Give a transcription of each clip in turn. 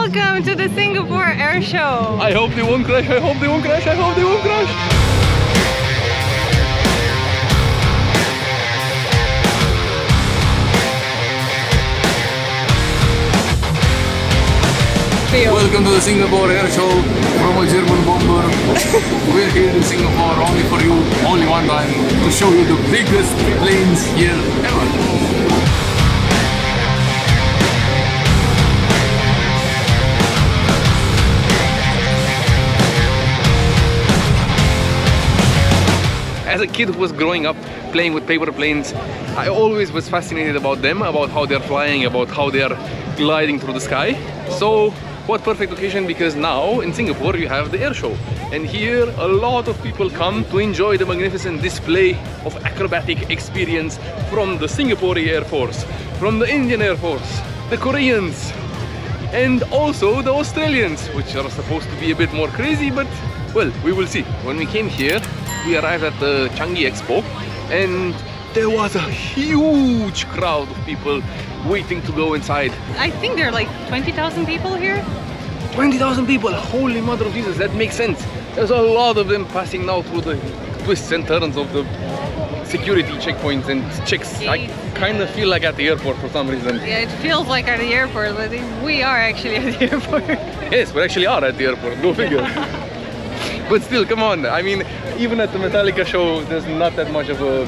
Welcome to the Singapore Airshow. I hope they won't crash, I hope they won't crash, I hope they won't crash. Welcome to the Singapore Airshow from a German bomber. We're here in Singapore only for you, only one time, to show you the biggest planes here ever. As a kid who was growing up playing with paper planes, I always was fascinated about them, about how they're flying, about how they're gliding through the sky. So what perfect occasion, because now in Singapore you have the air show, and here a lot of people come to enjoy the magnificent display of acrobatic experience from the Singapore Air Force, from the Indian Air Force, the Koreans, and also the Australians, which are supposed to be a bit more crazy, but well, we will see. When we came here, we arrived at the Changi Expo, and there was a huge crowd of people waiting to go inside. I think there are like 20,000 people here. 20,000 people! Holy mother of Jesus, that makes sense. There's a lot of them passing now through the twists and turns of the security checkpoints and checks. I kind of feel like at the airport for some reason. Yeah, it feels like at the airport, but we are actually at the airport. Yes, we actually are at the airport, go figure. But still, come on, I mean, even at the Metallica show, there's not that much of a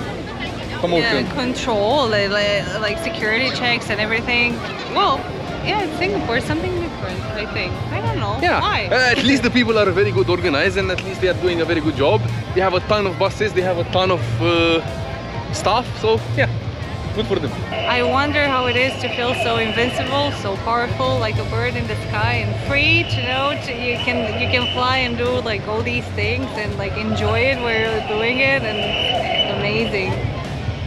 commotion. Yeah, control, like security checks and everything. Well, yeah, it's Singapore, something different, I think. I don't know, yeah. Why? At least the people are very good organized, and at least they are doing a very good job. They have a ton of buses, they have a ton of staff, so yeah, good for them. I wonder how it is to feel so invincible, so powerful, like a bird in the sky, and free to know you can fly and do like all these things and like enjoy it while you're doing it, and it's amazing.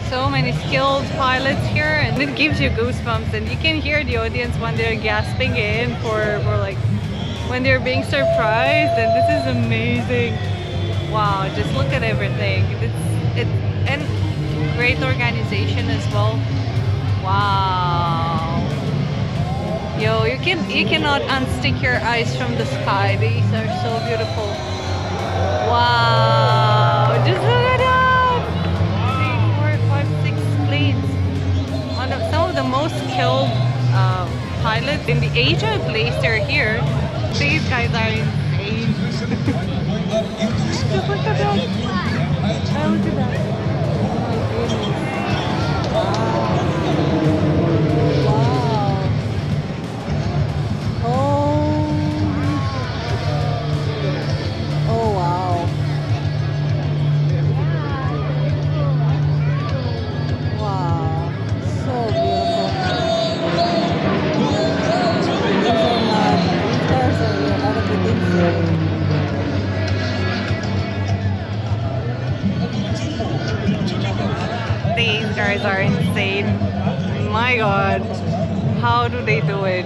So many skilled pilots here, and it gives you goosebumps, and you can hear the audience when they're gasping in for like when they're being surprised, and this is amazing. Wow, just look at everything. And great organization as well. Wow. Yo, you cannot unstick your eyes from the sky. These are so beautiful. Wow, just look at that. 3, 4, 5, 6 planes. Some of the most skilled pilots in the Asia place are here. These guys are insane. Just look at that. Oh, look at that. These guys are insane. My God, how do they do it?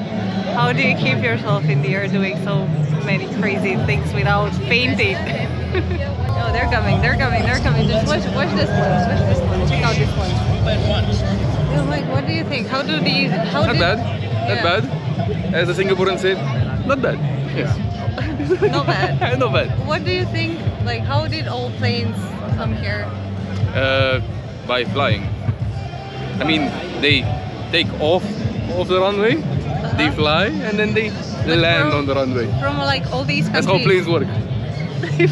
How do you keep yourself in the air doing so many crazy things without fainting? No, they're coming, they're coming, they're coming. Just watch this one, watch this one. Check out this one. Yo, Mike, what do you think? How do these? Not bad. As the Singaporean said, not bad. Yes. Not bad. Not bad. What do you think? Like, how did all planes come here? By flying. I mean, they take off the runway, they fly, and then they land on the runway. From like all these countries. That's how planes work.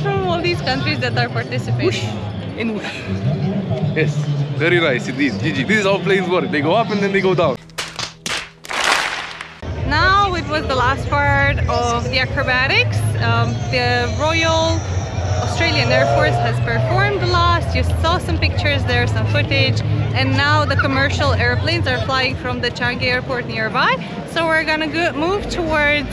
From all these countries that are participating. Whoosh. In whoosh. Yes, very nice indeed. GG. This is how planes work. They go up and then they go down. Now it was the last part of the acrobatics. The Royal Australian Air Force has performed the last. You saw some pictures there, some footage, and now the commercial airplanes are flying from the Changi airport nearby. So we're gonna move towards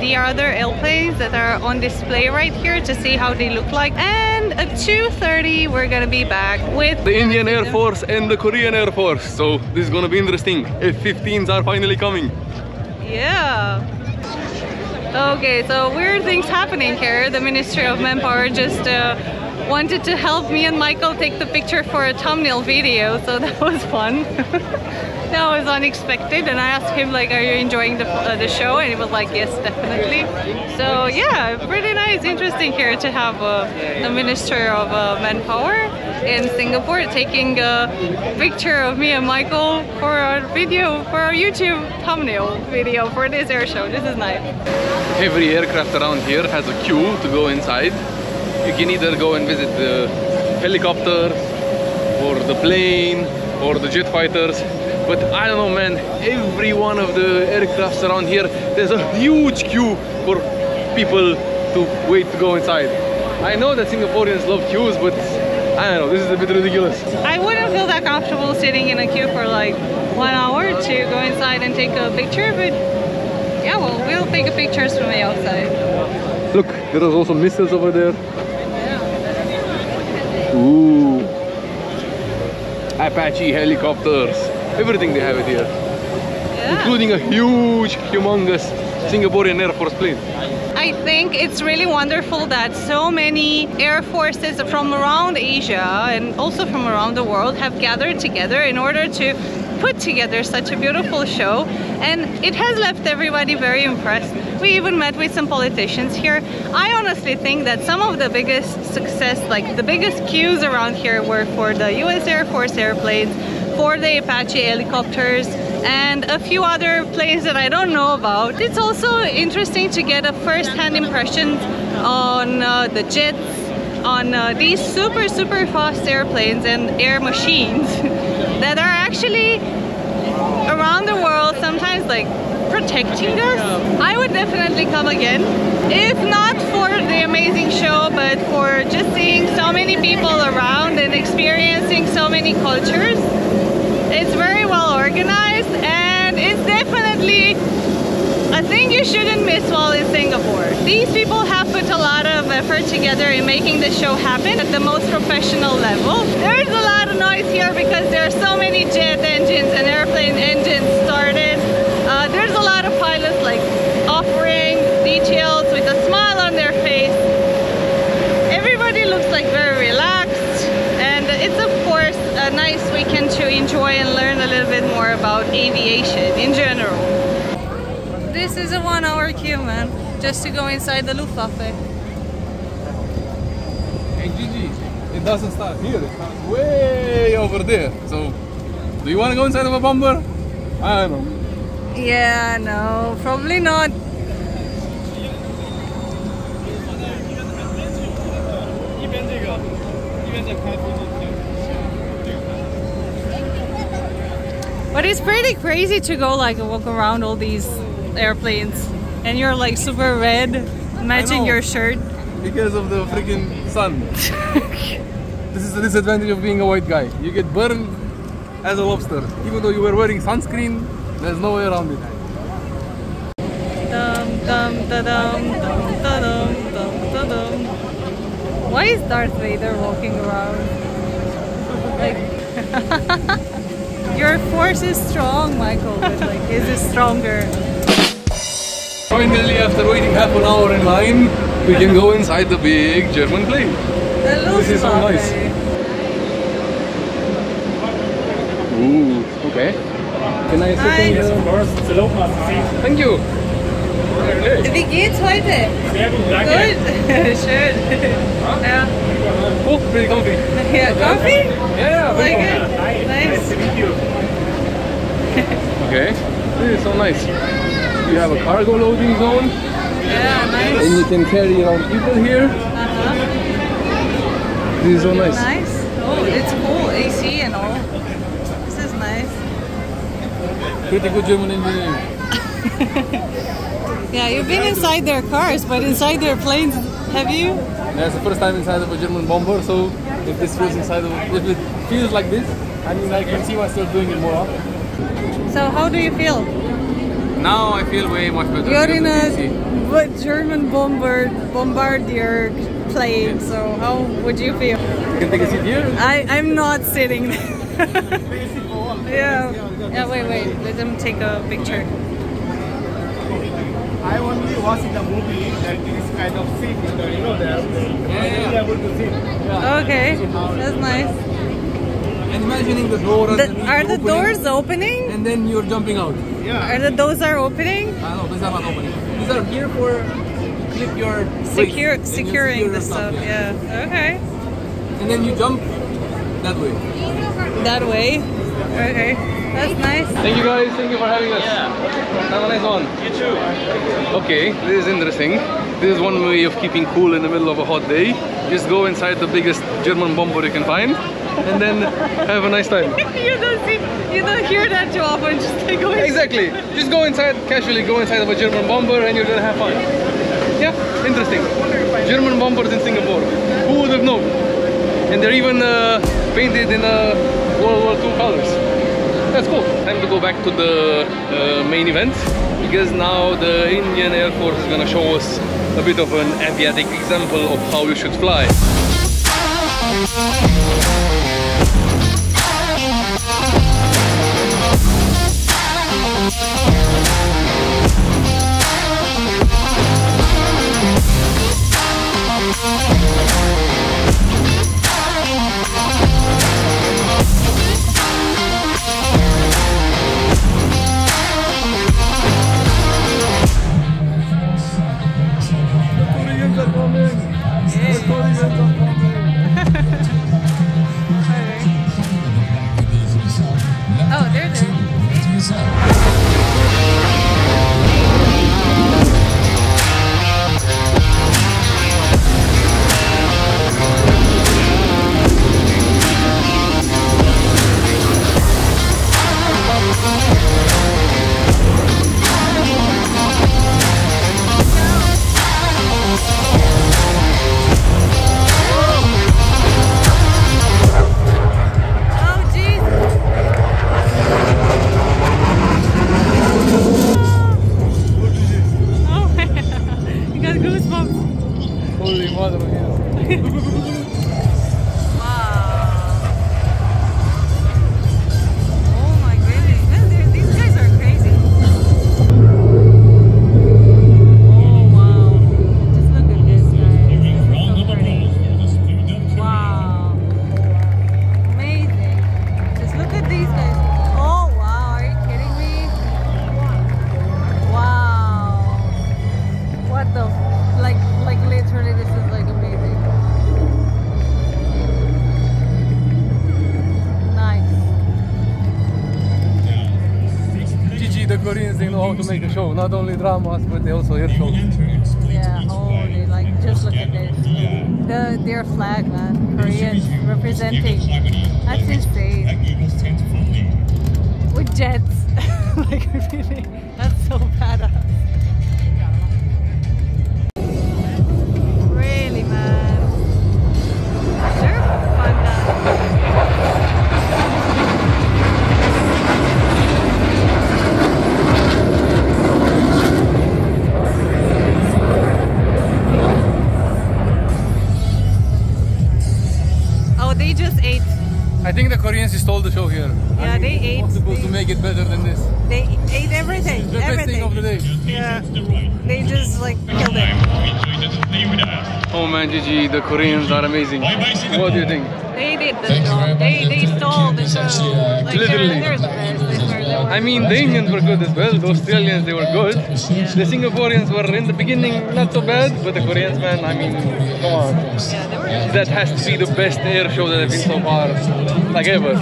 the other airplanes that are on display right here to see how they look like. And at 2:30 we're gonna be back with the Indian Air Force and the Korean Air Force. So this is gonna be interesting. F-15s are finally coming. Yeah. Okay, so weird things happening here. The Ministry of Manpower just wanted to help me and Michael take the picture for a thumbnail video, so that was fun. That was unexpected, and I asked him like, "Are you enjoying the show?" And he was like, "Yes, definitely." So yeah, pretty nice, interesting here to have the Minister of Manpower in Singapore taking a picture of me and Michael for our video, for our YouTube thumbnail video for this air show. This is nice. Every aircraft around here has a queue to go inside. You can either go and visit the helicopter or the plane or the jet fighters. But I don't know, man, every one of the aircrafts around here, there's a huge queue for people to wait to go inside. I know that Singaporeans love queues, but I don't know, this is a bit ridiculous. I wouldn't feel that comfortable sitting in a queue for like 1 hour to go inside and take a picture, but yeah, well, we'll take pictures from the outside. Look, there is also missiles over there. Yeah. Ooh. Apache helicopters. Everything they have it here. Yeah. Including a huge, humongous Singaporean Air Force plane. I think it's really wonderful that so many air forces from around Asia and also from around the world have gathered together in order to put together such a beautiful show, and it has left everybody very impressed. We even met with some politicians here. I honestly think that some of the biggest success, like the biggest queues around here, were for the US Air Force airplanes, for the Apache helicopters, and a few other planes that I don't know about. It's also interesting to get a first-hand impression on the jets, on these super fast airplanes and air machines that are actually around the world, sometimes like protecting us. I would definitely come again, if not for the amazing show, but for just seeing so many people around and experiencing so many cultures. It's very well organized, and it's definitely a thing you shouldn't miss while in Singapore. These people have put a lot of effort together in making the show happen at the most professional level. There's a lot of noise here because there are so many jet engines and airplane engines started. There's a lot of pilots like offering details with a smile on their face. Everybody looks like very relaxed, and it's of course a nice weekend to enjoy and learn a little bit more about aviation in general. This is a 1 hour queue, man, just to go inside the Luftwaffe. Hey Gigi, it doesn't start here, it starts way over there. So, do you want to go inside of a bomber? I don't know. Yeah, no, probably not. But it's pretty crazy to go like walk around all these airplanes, and you're like super red, matching your shirt. Because of the freaking sun. This is the disadvantage of being a white guy. You get burned as a lobster. Even though you were wearing sunscreen, there's no way around it. Why is Darth Vader walking around? Like, your force is strong, Michael, but like, is it stronger? Finally, after waiting half an hour in line, we can go inside the big German plane. This is so nice. Ooh, okay. Can I sit Yes, of course. Thank you. Wie geht's heute? Sehr gut, danke. Good. Schön. Yeah. Oh, pretty comfy. Yeah, coffee? Yeah, Like very it? comfy. Nice. Okay, this is so nice. You have a cargo loading zone. Yeah, nice. And you can carry around people here. This is so nice. Nice. Oh, it's cool. AC and all. This is nice. Pretty good German engineering. Yeah, you've been inside their cars, but inside their planes, have you? Yeah, it's the first time inside of a German bomber, so if this feels inside of if it feels like this, I mean, I can see myself doing it more often. So how do you feel? Now I feel way much better. You're in a German bombardier plane, so how would you feel? You can take a seat here. I'm not sitting. Yeah. Yeah, wait, let them take a picture. I only watch in the movie that this kind of seat, you know, there. Yeah. Able to sit. Okay, that's nice. And imagining the door Are the doors opening? and then you're jumping out. Yeah. Those are opening? No, these are not opening. These are here for clip your Securing the stuff. Yeah. Okay. And then you jump that way. That way. Okay. That's nice. Thank you guys. Thank you for having us. Have a nice one. You too. Okay, this is interesting. This is one way of keeping cool in the middle of a hot day. Just go inside the biggest German bomber you can find, and then have a nice time. You don't hear that too often. Just take away. Exactly. Just go inside, casually go inside of a German bomber, and you're gonna have fun. Yeah, interesting. German bombers in Singapore. Who would have known? And they're even painted in World War II colors. That's cool. Time to go back to the main event, because now the Indian Air Force is gonna show us a bit of an aviatic example of how you should fly. Oh, they're there. Koreans, they know how to make a show, not only dramas, but they also air shows. Yeah, holy, like, just look at this. Their flag, man. Koreans representing. That's insane. With jets. Like, really, that's so badass. Really, man. They're fun, they just ate. I think the Koreans stole the show here. Yeah, they ate. It's possible to make it better than this. They ate everything. The best thing of the day. Yeah. They just like killed it. Oh man, Gigi, the Koreans are amazing. What do you think? They did the job. They stole the show. Like, literally. They're the best. I mean, the Indians were good as well. The Australians, they were good. Yeah. The Singaporeans were in the beginning not so bad, but the Koreans, man, I mean, come on. Yeah, they were good. That has to be the best air show that I've been so far, like ever.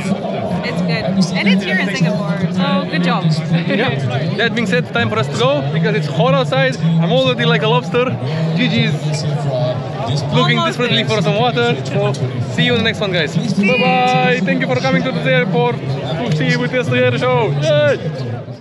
It's good. And it's here in Singapore, so good job. Yeah. That being said, time for us to go because it's hot outside. I'm already like a lobster. Gigi's looking Almost desperately for some water. So see you in the next one, guys. Bye bye. Thank you for coming to the airport to see with this air show. Yay!